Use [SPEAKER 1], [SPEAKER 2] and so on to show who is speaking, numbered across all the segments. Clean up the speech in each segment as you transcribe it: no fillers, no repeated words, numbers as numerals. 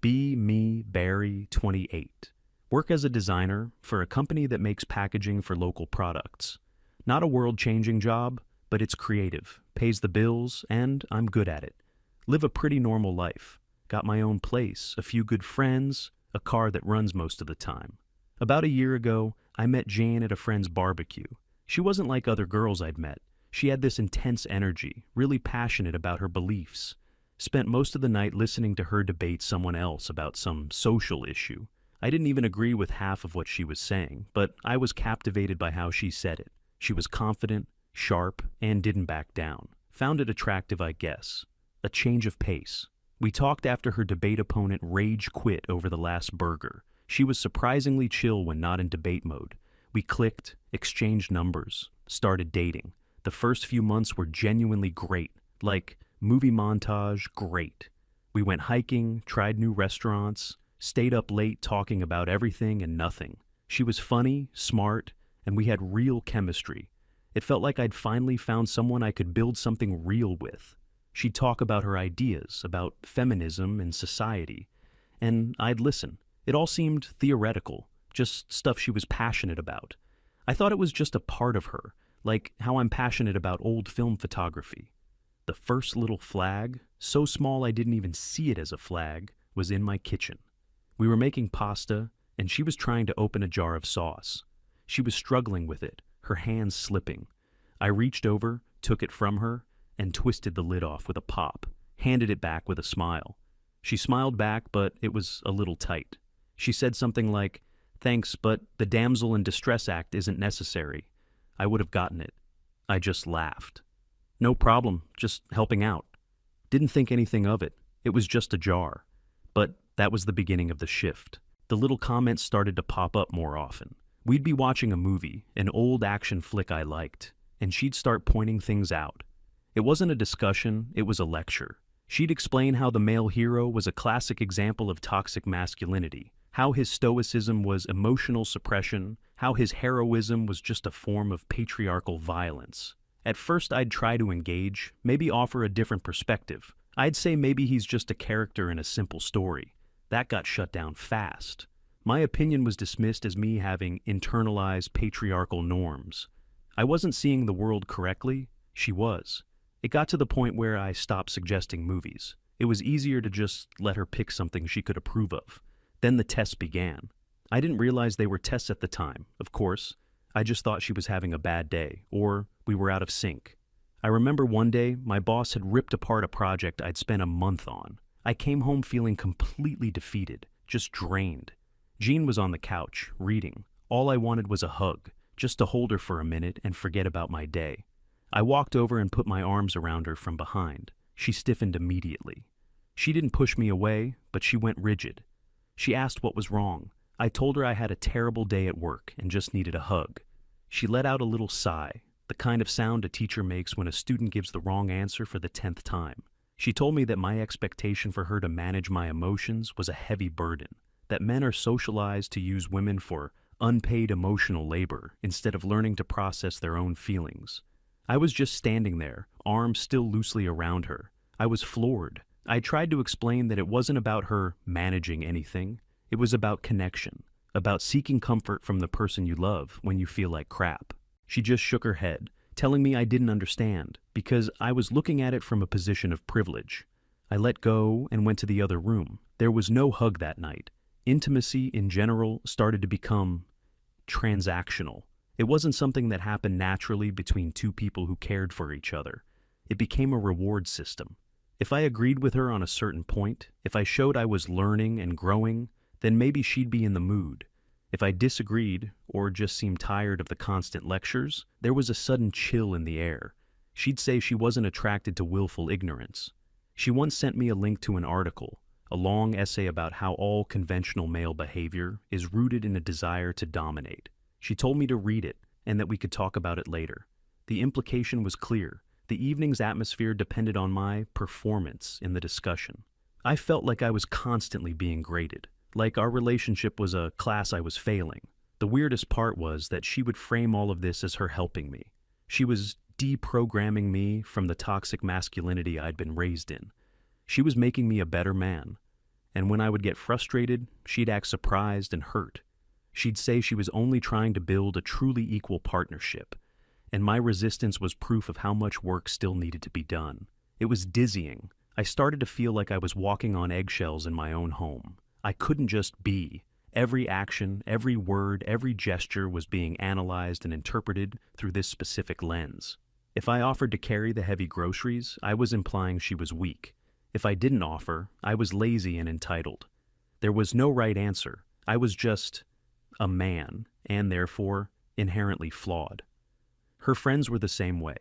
[SPEAKER 1] Be Me Barry 28. Work as a designer for a company that makes packaging for local products. Not a world-changing job, but it's creative, pays the bills, and I'm good at it. Live a pretty normal life. Got my own place, a few good friends, a car that runs most of the time. About a year ago, I met Jane at a friend's barbecue. She wasn't like other girls I'd met. She had this intense energy, really passionate about her beliefs. Spent most of the night listening to her debate someone else about some social issue. I didn't even agree with half of what she was saying, but I was captivated by how she said it. She was confident, sharp, and didn't back down. Found it attractive, I guess. A change of pace. We talked after her debate opponent rage quit over the last burger. She was surprisingly chill when not in debate mode. We clicked, exchanged numbers, started dating. The first few months were genuinely great. Like, movie montage, great. We went hiking, tried new restaurants, stayed up late talking about everything and nothing. She was funny, smart, and we had real chemistry. It felt like I'd finally found someone I could build something real with. She'd talk about her ideas, about feminism and society, and I'd listen. It all seemed theoretical, just stuff she was passionate about. I thought it was just a part of her, like how I'm passionate about old film photography. The first little flag, so small I didn't even see it as a flag, was in my kitchen. We were making pasta, and she was trying to open a jar of sauce. She was struggling with it, her hands slipping. I reached over, took it from her, and twisted the lid off with a pop, handed it back with a smile. She smiled back, but it was a little tight. She said something like, "Thanks, but the Damsel in Distress Act isn't necessary." I would have gotten it. I just laughed. No problem, just helping out. Didn't think anything of it. It was just a jar. But that was the beginning of the shift. The little comments started to pop up more often. We'd be watching a movie, an old action flick I liked, and she'd start pointing things out. It wasn't a discussion, it was a lecture. She'd explain how the male hero was a classic example of toxic masculinity, how his stoicism was emotional suppression, how his heroism was just a form of patriarchal violence. At first I'd try to engage, maybe offer a different perspective. I'd say maybe he's just a character in a simple story. That got shut down fast. My opinion was dismissed as me having internalized patriarchal norms. I wasn't seeing the world correctly, she was. It got to the point where I stopped suggesting movies. It was easier to just let her pick something she could approve of. Then the tests began. I didn't realize they were tests at the time, of course. I just thought she was having a bad day, or we were out of sync. I remember one day, my boss had ripped apart a project I'd spent a month on. I came home feeling completely defeated, just drained. Jean was on the couch, reading. All I wanted was a hug, just to hold her for a minute and forget about my day. I walked over and put my arms around her from behind. She stiffened immediately. She didn't push me away, but she went rigid. She asked what was wrong. I told her I had a terrible day at work and just needed a hug. She let out a little sigh, the kind of sound a teacher makes when a student gives the wrong answer for the 10th time. She told me that my expectation for her to manage my emotions was a heavy burden, that men are socialized to use women for unpaid emotional labor instead of learning to process their own feelings. I was just standing there, arms still loosely around her. I was floored. I tried to explain that it wasn't about her managing anything. It was about connection, about seeking comfort from the person you love when you feel like crap. She just shook her head, telling me I didn't understand, because I was looking at it from a position of privilege. I let go and went to the other room. There was no hug that night. Intimacy, in general, started to become transactional. It wasn't something that happened naturally between two people who cared for each other. It became a reward system. If I agreed with her on a certain point, if I showed I was learning and growing, then maybe she'd be in the mood. If I disagreed, or just seemed tired of the constant lectures, there was a sudden chill in the air. She'd say she wasn't attracted to willful ignorance. She once sent me a link to an article, a long essay about how all conventional male behavior is rooted in a desire to dominate. She told me to read it, and that we could talk about it later. The implication was clear. The evening's atmosphere depended on my performance in the discussion. I felt like I was constantly being graded, like our relationship was a class I was failing. The weirdest part was that she would frame all of this as her helping me. She was deprogramming me from the toxic masculinity I'd been raised in. She was making me a better man. and when I would get frustrated, she'd act surprised and hurt. She'd say she was only trying to build a truly equal partnership, and my resistance was proof of how much work still needed to be done. It was dizzying. I started to feel like I was walking on eggshells in my own home. I couldn't just be. Every action, every word, every gesture was being analyzed and interpreted through this specific lens. If I offered to carry the heavy groceries, I was implying she was weak. If I didn't offer, I was lazy and entitled. There was no right answer. I was just a man, and therefore inherently flawed. Her friends were the same way.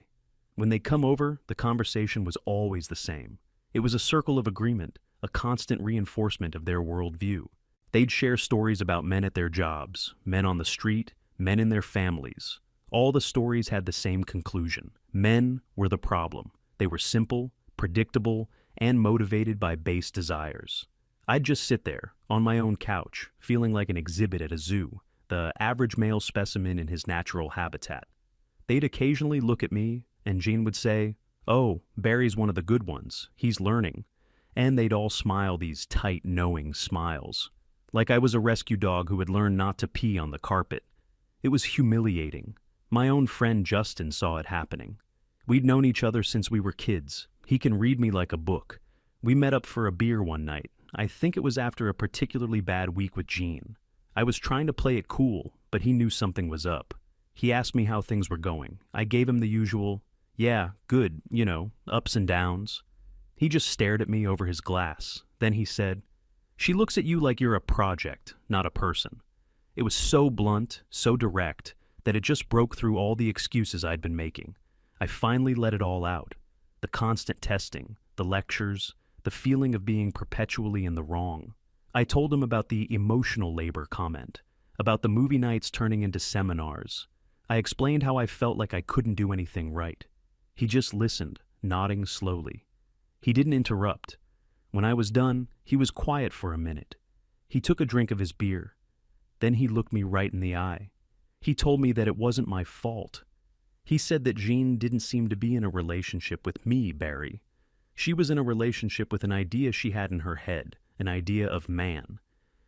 [SPEAKER 1] When they'd come over, the conversation was always the same. It was a circle of agreement, a constant reinforcement of their worldview. They'd share stories about men at their jobs, men on the street, men in their families. All the stories had the same conclusion. Men were the problem. They were simple, predictable, and motivated by base desires. I'd just sit there, on my own couch, feeling like an exhibit at a zoo, the average male specimen in his natural habitat. They'd occasionally look at me, and Jean would say, "Oh, Barry's one of the good ones. He's learning." And they'd all smile these tight, knowing smiles, like I was a rescue dog who had learned not to pee on the carpet. It was humiliating. My own friend Justin saw it happening. We'd known each other since we were kids. He can read me like a book. We met up for a beer one night. I think it was after a particularly bad week with Jean. I was trying to play it cool, but he knew something was up. He asked me how things were going. I gave him the usual, "Yeah, good, ups and downs." He just stared at me over his glass. Then he said, "She looks at you like you're a project, not a person." It was so blunt, so direct, that it just broke through all the excuses I'd been making. I finally let it all out. The constant testing, the lectures, the feeling of being perpetually in the wrong. I told him about the emotional labor comment, about the movie nights turning into seminars. I explained how I felt like I couldn't do anything right. He just listened, nodding slowly. He didn't interrupt. When I was done, he was quiet for a minute. He took a drink of his beer. Then he looked me right in the eye. He told me that it wasn't my fault. He said that Jean didn't seem to be in a relationship with me, Barry. She was in a relationship with an idea she had in her head, an idea of man.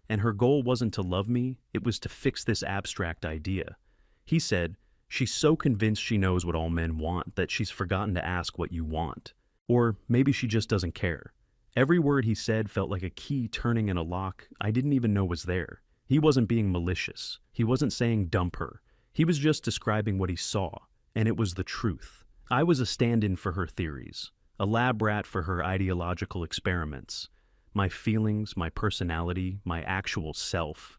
[SPEAKER 1] And her goal wasn't to love me, it was to fix this abstract idea. He said, "She's so convinced she knows what all men want that she's forgotten to ask what you want. Or maybe she just doesn't care." Every word he said felt like a key turning in a lock I didn't even know was there. He wasn't being malicious. He wasn't saying dump her. He was just describing what he saw, and it was the truth. I was a stand-in for her theories, a lab rat for her ideological experiments. My feelings, my personality, my actual self.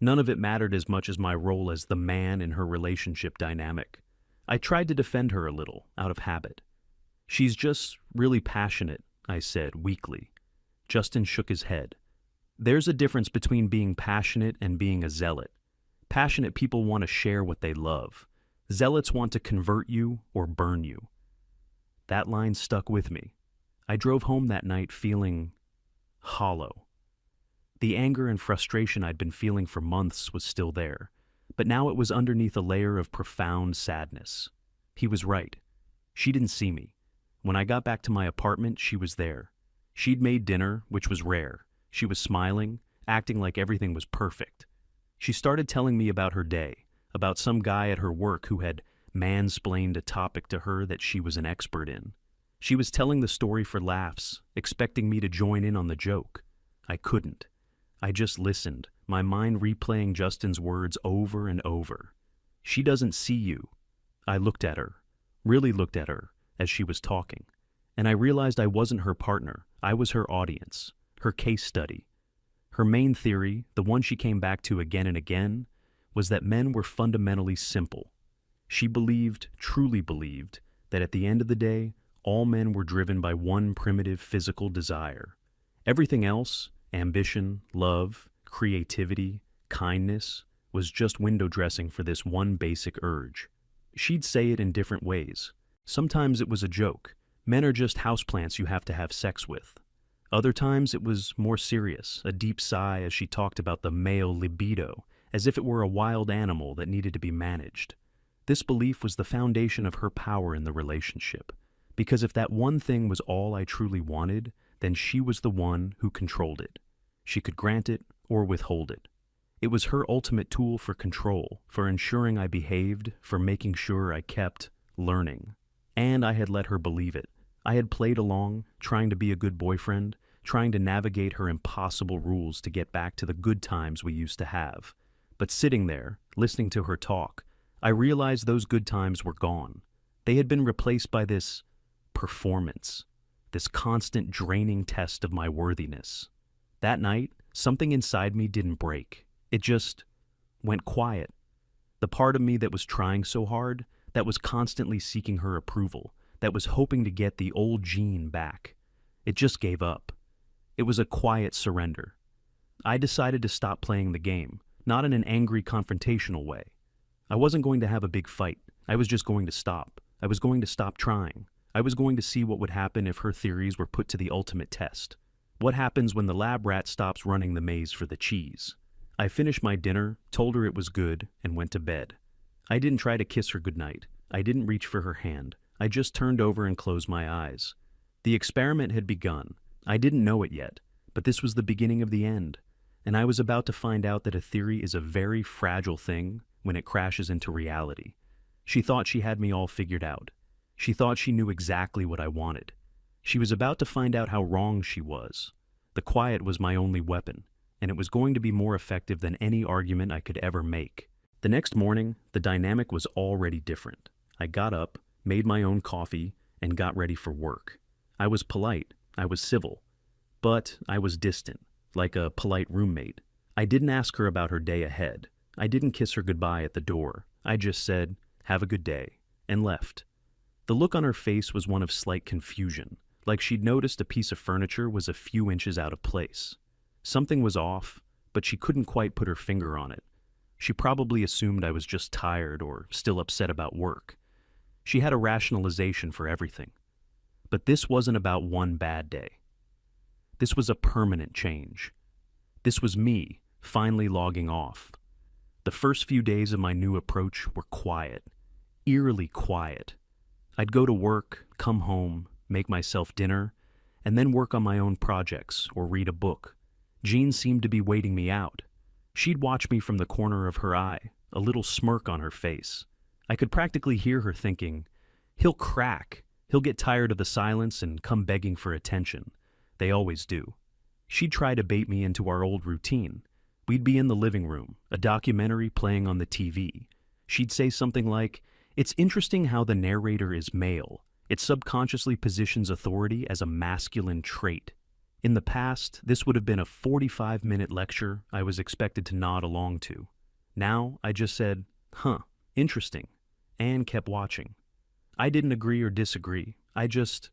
[SPEAKER 1] None of it mattered as much as my role as the man in her relationship dynamic. I tried to defend her a little, out of habit. "She's just really passionate," I said weakly. Justin shook his head. "There's a difference between being passionate and being a zealot. Passionate people want to share what they love. Zealots want to convert you or burn you." That line stuck with me. I drove home that night feeling hollow. The anger and frustration I'd been feeling for months was still there, but now it was underneath a layer of profound sadness. He was right. She didn't see me. When I got back to my apartment, she was there. She'd made dinner, which was rare. She was smiling, acting like everything was perfect. She started telling me about her day, about some guy at her work who had mansplained a topic to her that she was an expert in. She was telling the story for laughs, expecting me to join in on the joke. I couldn't. I just listened, my mind replaying Justin's words over and over. "She doesn't see you." I looked at her, really looked at her, as she was talking, and I realized I wasn't her partner. I was her audience, her case study. Her main theory, the one she came back to again and again, was that men were fundamentally simple. She believed, truly believed, that at the end of the day, all men were driven by one primitive physical desire. Everything else, ambition, love, creativity, kindness, was just window dressing for this one basic urge. She'd say it in different ways. Sometimes it was a joke. Men are just houseplants you have to have sex with. Other times it was more serious, a deep sigh as she talked about the male libido, as if it were a wild animal that needed to be managed. This belief was the foundation of her power in the relationship, because if that one thing was all I truly wanted, then she was the one who controlled it. She could grant it or withhold it. It was her ultimate tool for control, for ensuring I behaved, for making sure I kept learning. And I had let her believe it. I had played along, trying to be a good boyfriend, trying to navigate her impossible rules to get back to the good times we used to have. But sitting there, listening to her talk, I realized those good times were gone. They had been replaced by this performance, this constant draining test of my worthiness. That night, something inside me didn't break. It just went quiet. The part of me that was trying so hard, that was constantly seeking her approval, that was hoping to get the old Jean back, it just gave up. It was a quiet surrender. I decided to stop playing the game, not in an angry, confrontational way. I wasn't going to have a big fight. I was just going to stop. I was going to stop trying. I was going to see what would happen if her theories were put to the ultimate test. What happens when the lab rat stops running the maze for the cheese? I finished my dinner, told her it was good, and went to bed. I didn't try to kiss her goodnight. I didn't reach for her hand. I just turned over and closed my eyes. The experiment had begun. I didn't know it yet, but this was the beginning of the end. And I was about to find out that a theory is a very fragile thing when it crashes into reality. She thought she had me all figured out. She thought she knew exactly what I wanted. She was about to find out how wrong she was. The quiet was my only weapon, and it was going to be more effective than any argument I could ever make. The next morning, the dynamic was already different. I got up, made my own coffee, and got ready for work. I was polite, I was civil, but I was distant, like a polite roommate. I didn't ask her about her day ahead. I didn't kiss her goodbye at the door. I just said, "Have a good day," and left. The look on her face was one of slight confusion, like she'd noticed a piece of furniture was a few inches out of place. Something was off, but she couldn't quite put her finger on it. She probably assumed I was just tired or still upset about work. She had a rationalization for everything. But this wasn't about one bad day. This was a permanent change. This was me, finally logging off. The first few days of my new approach were quiet, eerily quiet. I'd go to work, come home, make myself dinner, and then work on my own projects or read a book. Jean seemed to be waiting me out. She'd watch me from the corner of her eye, a little smirk on her face. I could practically hear her thinking, "He'll crack. He'll get tired of the silence and come begging for attention. They always do." She'd try to bait me into our old routine. We'd be in the living room, a documentary playing on the TV. She'd say something like, "It's interesting how the narrator is male. It subconsciously positions authority as a masculine trait." In the past, this would have been a 45-minute lecture I was expected to nod along to. Now, I just said, "Huh, interesting," and kept watching. I didn't agree or disagree. I just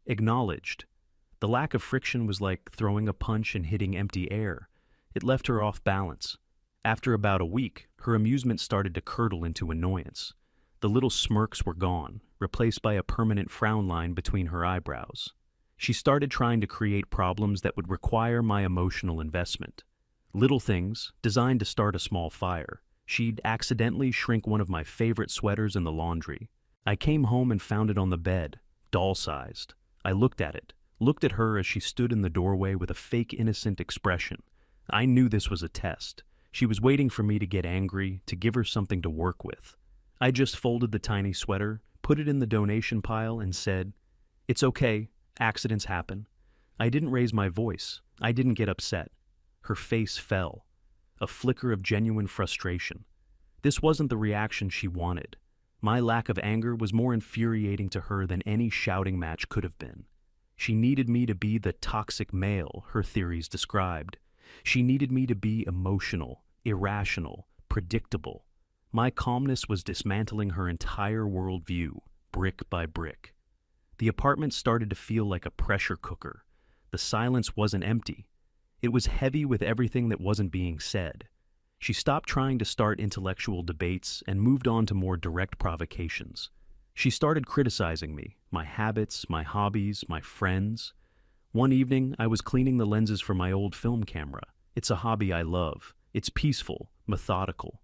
[SPEAKER 1] acknowledged. The lack of friction was like throwing a punch and hitting empty air. It left her off balance. After about a week, her amusement started to curdle into annoyance. The little smirks were gone, replaced by a permanent frown line between her eyebrows. She started trying to create problems that would require my emotional investment. Little things, designed to start a small fire. She'd accidentally shrink one of my favorite sweaters in the laundry. I came home and found it on the bed, doll-sized. I looked at it, looked at her as she stood in the doorway with a fake innocent expression. I knew this was a test. She was waiting for me to get angry, to give her something to work with. I just folded the tiny sweater, put it in the donation pile, and said, "It's okay, accidents happen." I didn't raise my voice. I didn't get upset. Her face fell. A flicker of genuine frustration. This wasn't the reaction she wanted. My lack of anger was more infuriating to her than any shouting match could have been. She needed me to be the toxic male her theories described. She needed me to be emotional, irrational, predictable. My calmness was dismantling her entire worldview, brick by brick. The apartment started to feel like a pressure cooker. The silence wasn't empty. It was heavy with everything that wasn't being said. She stopped trying to start intellectual debates and moved on to more direct provocations. She started criticizing me, my habits, my hobbies, my friends. One evening, I was cleaning the lenses for my old film camera. It's a hobby I love. It's peaceful, methodical.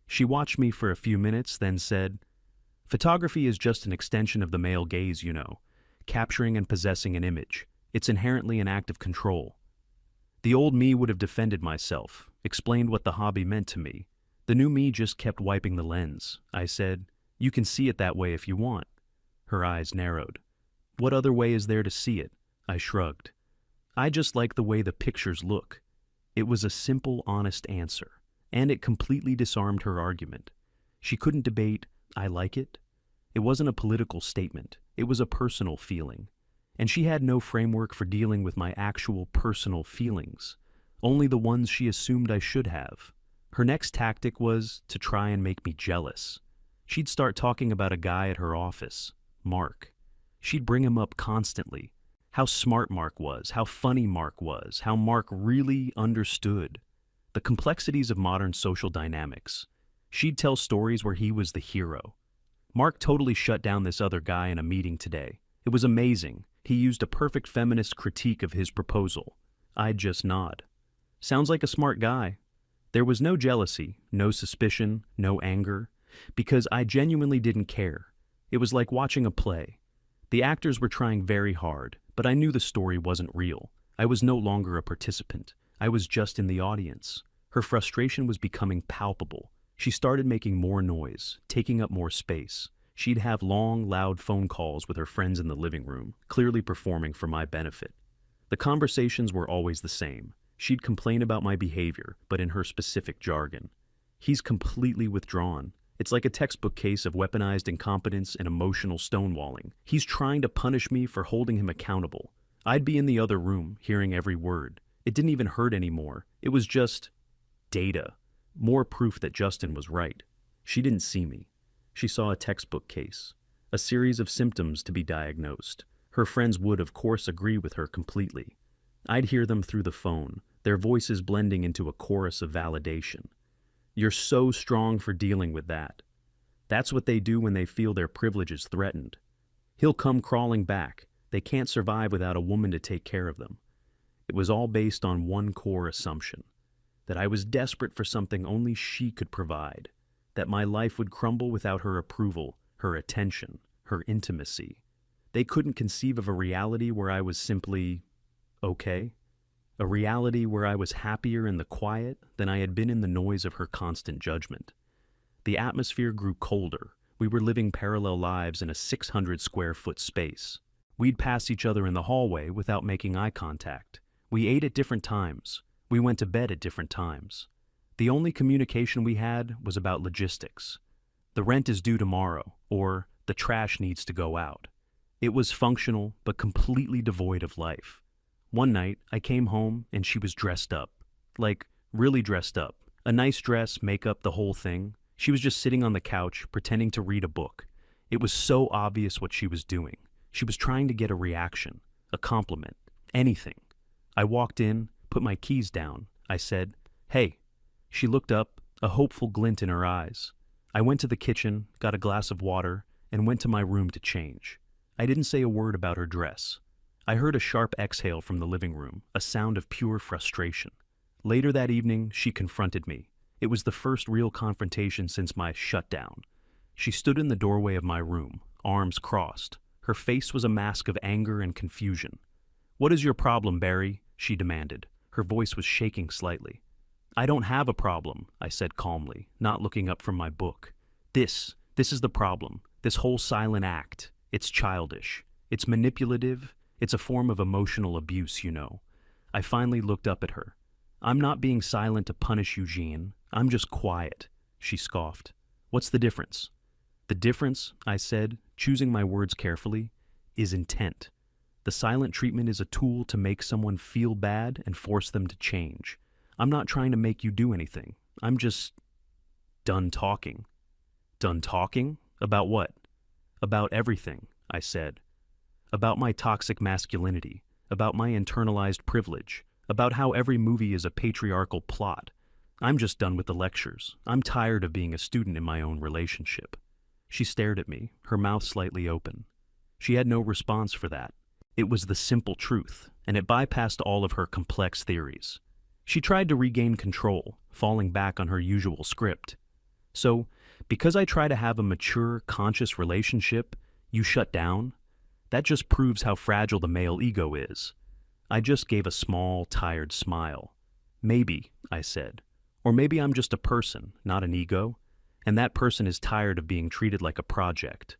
[SPEAKER 1] She watched me for a few minutes, then said, "Photography is just an extension of the male gaze, you know, capturing and possessing an image. It's inherently an act of control." The old me would have defended myself, explained what the hobby meant to me. The new me just kept wiping the lens. I said, "You can see it that way if you want." Her eyes narrowed. "What other way is there to see it?" I shrugged. "I just like the way the pictures look." It was a simple, honest answer, and it completely disarmed her argument. She couldn't debate, "I like it." It wasn't a political statement, it was a personal feeling. And she had no framework for dealing with my actual personal feelings, only the ones she assumed I should have. Her next tactic was to try and make me jealous. She'd start talking about a guy at her office, Mark. She'd bring him up constantly. How smart Mark was, how funny Mark was, how Mark really understood the complexities of modern social dynamics. She'd tell stories where he was the hero. Mark totally shut down this other guy in a meeting today. It was amazing. He used a perfect feminist critique of his proposal. I'd just nod. Sounds like a smart guy. There was no jealousy, no suspicion, no anger, because I genuinely didn't care. It was like watching a play. The actors were trying very hard, but I knew the story wasn't real. I was no longer a participant. I was just in the audience. Her frustration was becoming palpable. She started making more noise, taking up more space. She'd have long, loud phone calls with her friends in the living room, clearly performing for my benefit. The conversations were always the same. She'd complain about my behavior, but in her specific jargon. "He's completely withdrawn. It's like a textbook case of weaponized incompetence and emotional stonewalling. He's trying to punish me for holding him accountable." I'd be in the other room, hearing every word. It didn't even hurt anymore. It was just data. More proof that Justin was right. She didn't see me. She saw a textbook case, a series of symptoms to be diagnosed. Her friends would, of course, agree with her completely. I'd hear them through the phone, their voices blending into a chorus of validation. "You're so strong for dealing with that." That's what they do when they feel their privilege is threatened. "He'll come crawling back. They can't survive without a woman to take care of them." It was all based on one core assumption, that I was desperate for something only she could provide, that my life would crumble without her approval, her attention, her intimacy. They couldn't conceive of a reality where I was simply okay, a reality where I was happier in the quiet than I had been in the noise of her constant judgment. The atmosphere grew colder. We were living parallel lives in a 600-square-foot space. We'd pass each other in the hallway without making eye contact. We ate at different times. We went to bed at different times. The only communication we had was about logistics. "The rent is due tomorrow," or "the trash needs to go out." It was functional, but completely devoid of life. One night, I came home and she was dressed up. Like, really dressed up. A nice dress, makeup, the whole thing. She was just sitting on the couch, pretending to read a book. It was so obvious what she was doing. She was trying to get a reaction, a compliment, anything. I walked in, put my keys down. I said, "Hey." She looked up, a hopeful glint in her eyes. I went to the kitchen, got a glass of water, and went to my room to change. I didn't say a word about her dress. I heard a sharp exhale from the living room, a sound of pure frustration. Later that evening, she confronted me. It was the first real confrontation since my shutdown. She stood in the doorway of my room, arms crossed. Her face was a mask of anger and confusion. "What is your problem, Barry?" she demanded. Her voice was shaking slightly. "I don't have a problem," I said calmly, not looking up from my book. This is the problem. This whole silent act. It's childish. It's manipulative. It's a form of emotional abuse, you know." I finally looked up at her. "I'm not being silent to punish Eugene. I'm just quiet," she scoffed. "What's the difference?" "The difference," I said, choosing my words carefully, "is intent. The silent treatment is a tool to make someone feel bad and force them to change. I'm not trying to make you do anything. I'm just done talking." "Done talking? About what?" "About everything," I said. "About my toxic masculinity, about my internalized privilege, about how every movie is a patriarchal plot. I'm just done with the lectures. I'm tired of being a student in my own relationship." She stared at me, her mouth slightly open. She had no response for that. It was the simple truth, and it bypassed all of her complex theories. She tried to regain control, falling back on her usual script. "So, because I try to have a mature, conscious relationship, you shut down? That just proves how fragile the male ego is." I just gave a small, tired smile. Maybe, I said. Or maybe I'm just a person, not an ego, and that person is tired of being treated like a project.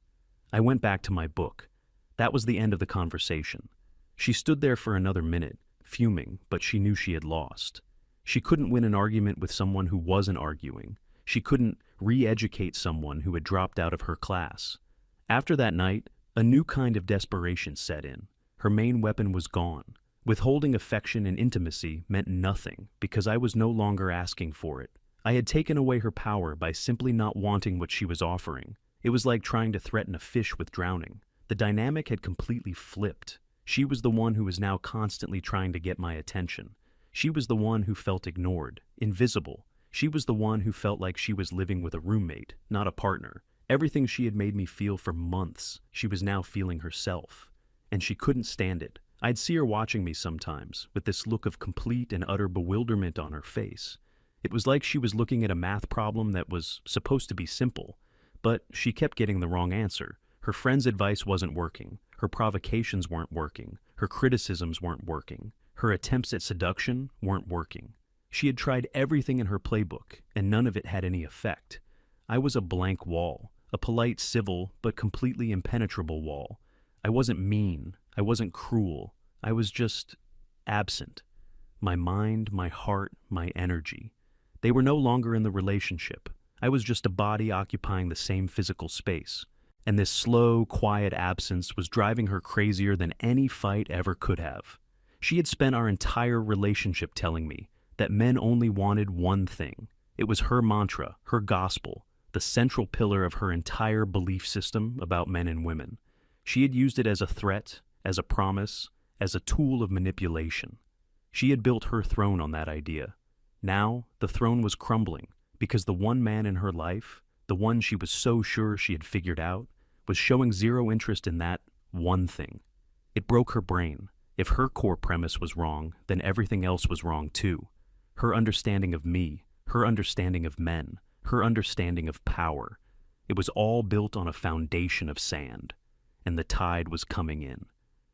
[SPEAKER 1] I went back to my book. That was the end of the conversation. She stood there for another minute, fuming, but she knew she had lost. She couldn't win an argument with someone who wasn't arguing. She couldn't re-educate someone who had dropped out of her class. After that night, a new kind of desperation set in. Her main weapon was gone. Withholding affection and intimacy meant nothing because I was no longer asking for it. I had taken away her power by simply not wanting what she was offering. It was like trying to threaten a fish with drowning. The dynamic had completely flipped. She was the one who was now constantly trying to get my attention. She was the one who felt ignored, invisible. She was the one who felt like she was living with a roommate, not a partner. Everything she had made me feel for months, she was now feeling herself. And she couldn't stand it. I'd see her watching me sometimes, with this look of complete and utter bewilderment on her face. It was like she was looking at a math problem that was supposed to be simple, but she kept getting the wrong answer. Her friend's advice wasn't working. Her provocations weren't working. Her criticisms weren't working. Her attempts at seduction weren't working. She had tried everything in her playbook, and none of it had any effect. I was a blank wall, a polite, civil, but completely impenetrable wall. I wasn't mean. I wasn't cruel. I was just absent. My mind, my heart, my energy. They were no longer in the relationship. I was just a body occupying the same physical space. And this slow, quiet absence was driving her crazier than any fight ever could have. She had spent our entire relationship telling me that men only wanted one thing. It was her mantra, her gospel, the central pillar of her entire belief system about men and women. She had used it as a threat, as a promise, as a tool of manipulation. She had built her throne on that idea. Now, the throne was crumbling because the one man in her life, the one she was so sure she had figured out, was showing zero interest in that one thing. It broke her brain. If her core premise was wrong, then everything else was wrong too. Her understanding of me, her understanding of men, her understanding of power. It was all built on a foundation of sand, and the tide was coming in.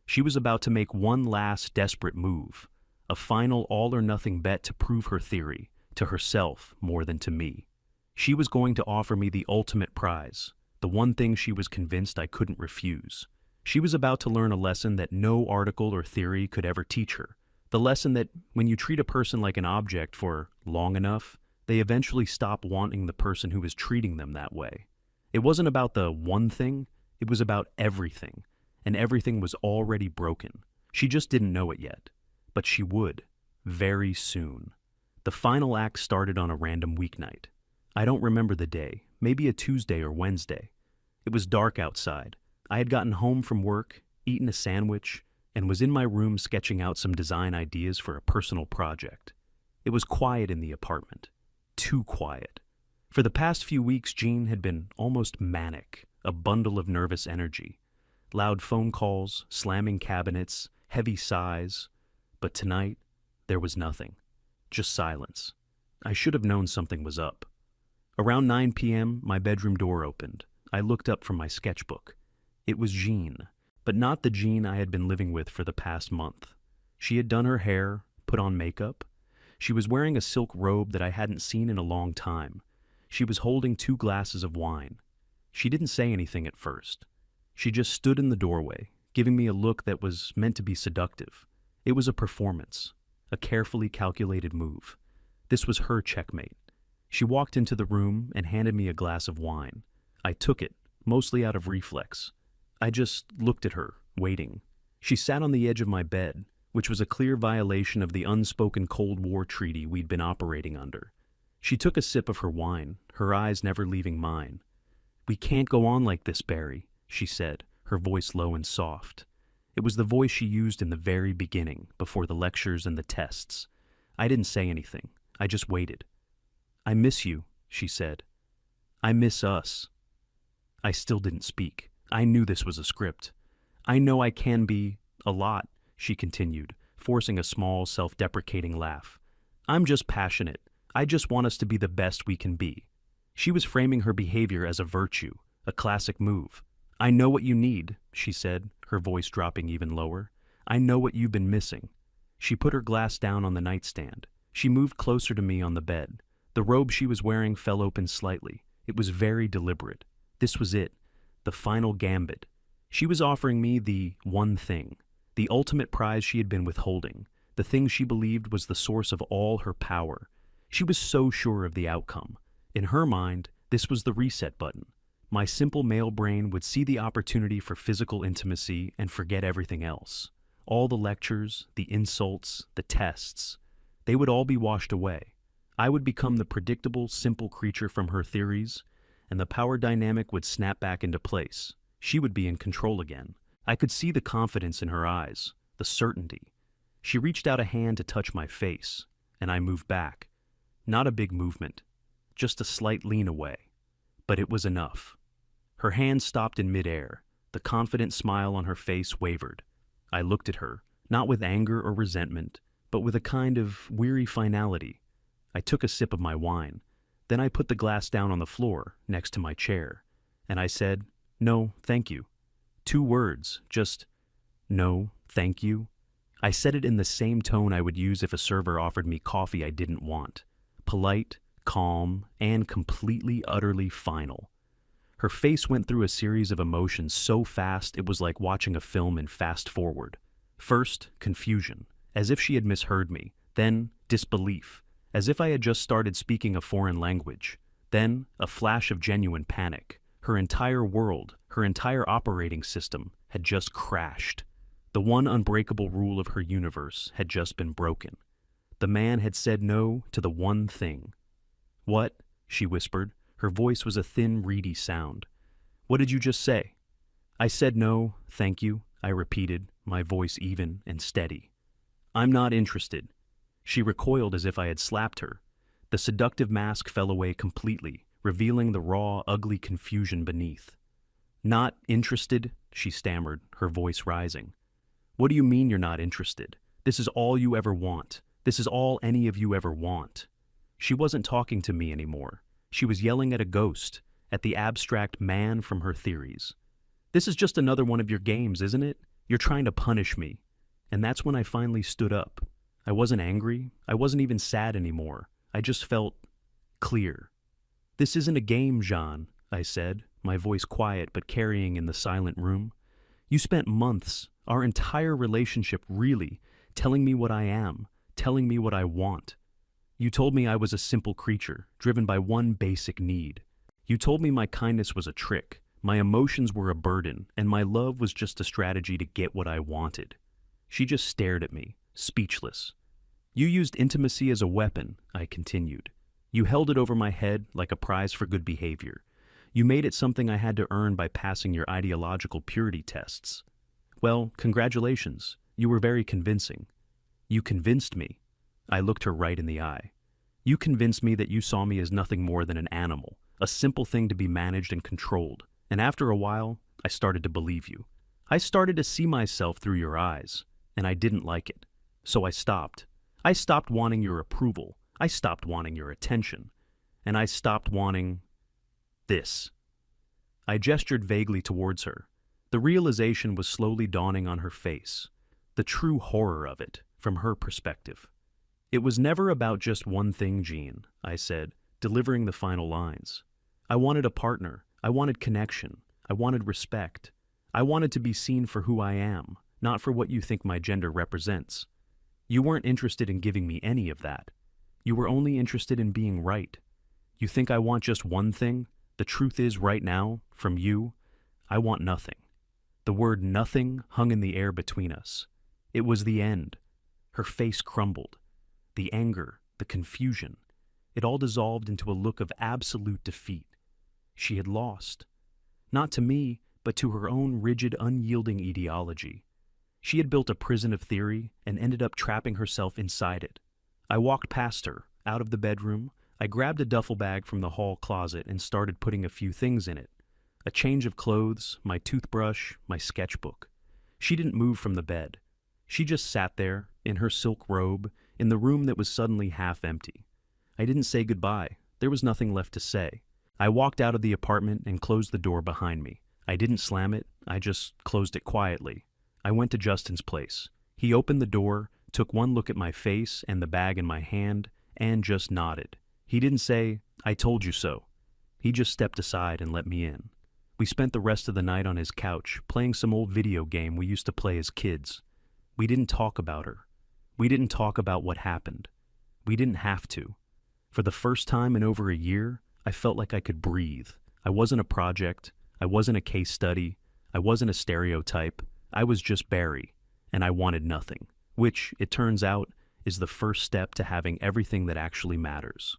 [SPEAKER 1] She was about to make one last desperate move, a final all-or-nothing bet to prove her theory, to herself more than to me. She was going to offer me the ultimate prize, the one thing she was convinced I couldn't refuse. She was about to learn a lesson that no article or theory could ever teach her, the lesson that when you treat a person like an object for long enough, they eventually stop wanting the person who is treating them that way. It wasn't about the one thing, it was about everything. And everything was already broken. She just didn't know it yet. But she would, very soon. The final act started on a random weeknight. I don't remember the day, maybe a Tuesday or Wednesday. It was dark outside. I had gotten home from work, eaten a sandwich, and was in my room sketching out some design ideas for a personal project. It was quiet in the apartment. Too quiet. For the past few weeks, Jean had been almost manic, a bundle of nervous energy. Loud phone calls, slamming cabinets, heavy sighs. But tonight, there was nothing. Just silence. I should have known something was up. Around 9 p.m., my bedroom door opened. I looked up from my sketchbook. It was Jean, but not the Jean I had been living with for the past month. She had done her hair, put on makeup. She was wearing a silk robe that I hadn't seen in a long time. She was holding 2 glasses of wine. She didn't say anything at first. She just stood in the doorway, giving me a look that was meant to be seductive. It was a performance, a carefully calculated move. This was her checkmate. She walked into the room and handed me a glass of wine. I took it, mostly out of reflex. I just looked at her, waiting. She sat on the edge of my bed, which was a clear violation of the unspoken Cold War treaty we'd been operating under. She took a sip of her wine, her eyes never leaving mine. "We can't go on like this, Barry," she said, her voice low and soft. It was the voice she used in the very beginning, before the lectures and the tests. I didn't say anything. I just waited. "I miss you," she said. "I miss us." I still didn't speak. I knew this was a script. "I know I can be a lot," she continued, forcing a small, self-deprecating laugh. "I'm just passionate. I just want us to be the best we can be." She was framing her behavior as a virtue, a classic move. "I know what you need," she said, her voice dropping even lower. "I know what you've been missing. She put her glass down on the nightstand. She moved closer to me on the bed. The robe she was wearing fell open slightly. It was very deliberate. This was it, the final gambit. She was offering me the one thing, the ultimate prize she had been withholding, the thing she believed was the source of all her power. She was so sure of the outcome. In her mind, this was the reset button. My simple male brain would see the opportunity for physical intimacy and forget everything else. All the lectures, the insults, the tests, they would all be washed away. I would become the predictable, simple creature from her theories, and the power dynamic would snap back into place. She would be in control again. I could see the confidence in her eyes, the certainty. She reached out a hand to touch my face, and I moved back. Not a big movement, just a slight lean away. But it was enough. Her hand stopped in midair. The confident smile on her face wavered. I looked at her, not with anger or resentment, but with a kind of weary finality. I took a sip of my wine. Then I put the glass down on the floor, next to my chair, and I said, "No, thank you." 2 words, just, "No, thank you." I said it in the same tone I would use if a server offered me coffee I didn't want. Polite, calm, and completely, utterly final. Her face went through a series of emotions so fast it was like watching a film in fast forward. First, confusion, as if she had misheard me. Then, disbelief, as if I had just started speaking a foreign language. Then, a flash of genuine panic. Her entire world, her entire operating system, had just crashed. The one unbreakable rule of her universe had just been broken. The man had said no to the one thing. "What?" she whispered. Her voice was a thin, reedy sound. "What did you just say?" "I said no, thank you," I repeated, my voice even and steady. "I'm not interested." She recoiled as if I had slapped her. The seductive mask fell away completely, revealing the raw, ugly confusion beneath. "Not interested?" she stammered, her voice rising. "What do you mean you're not interested? This is all you ever want. This is all any of you ever want." She wasn't talking to me anymore. She was yelling at a ghost, at the abstract man from her theories. "This is just another one of your games, isn't it? You're trying to punish me." And that's when I finally stood up. I wasn't angry. I wasn't even sad anymore. I just felt clear. "This isn't a game, Jean," I said, my voice quiet but carrying in the silent room. "You spent months, our entire relationship really, telling me what I am, telling me what I want. You told me I was a simple creature, driven by one basic need. You told me my kindness was a trick, my emotions were a burden, and my love was just a strategy to get what I wanted." She just stared at me, speechless. "You used intimacy as a weapon," I continued. "You held it over my head like a prize for good behavior. You made it something I had to earn by passing your ideological purity tests. Well, congratulations. You were very convincing. You convinced me." I looked her right in the eye. "You convinced me that you saw me as nothing more than an animal, a simple thing to be managed and controlled. And after a while, I started to believe you. I started to see myself through your eyes, and I didn't like it. So I stopped. I stopped wanting your approval. I stopped wanting your attention. And I stopped wanting this." I gestured vaguely towards her. The realization was slowly dawning on her face, the true horror of it, from her perspective. "It was never about just one thing, Jean," I said, delivering the final lines. "I wanted a partner. I wanted connection. I wanted respect. I wanted to be seen for who I am, not for what you think my gender represents. You weren't interested in giving me any of that. You were only interested in being right. You think I want just one thing? The truth is, right now, from you, I want nothing." The word nothing hung in the air between us. It was the end. Her face crumbled. The anger, the confusion, it all dissolved into a look of absolute defeat. She had lost. Not to me, but to her own rigid, unyielding ideology. She had built a prison of theory and ended up trapping herself inside it. I walked past her, out of the bedroom. I grabbed a duffel bag from the hall closet and started putting a few things in it. A change of clothes, my toothbrush, my sketchbook. She didn't move from the bed. She just sat there, in her silk robe, in the room that was suddenly half empty. I didn't say goodbye. There was nothing left to say. I walked out of the apartment and closed the door behind me. I didn't slam it. I just closed it quietly. I went to Justin's place. He opened the door, took one look at my face and the bag in my hand, and just nodded. He didn't say, "I told you so." He just stepped aside and let me in. We spent the rest of the night on his couch, playing some old video game we used to play as kids. We didn't talk about her. We didn't talk about what happened. We didn't have to. For the first time in over a year, I felt like I could breathe. I wasn't a project. I wasn't a case study. I wasn't a stereotype. I was just Barry, and I wanted nothing, which, it turns out, is the first step to having everything that actually matters.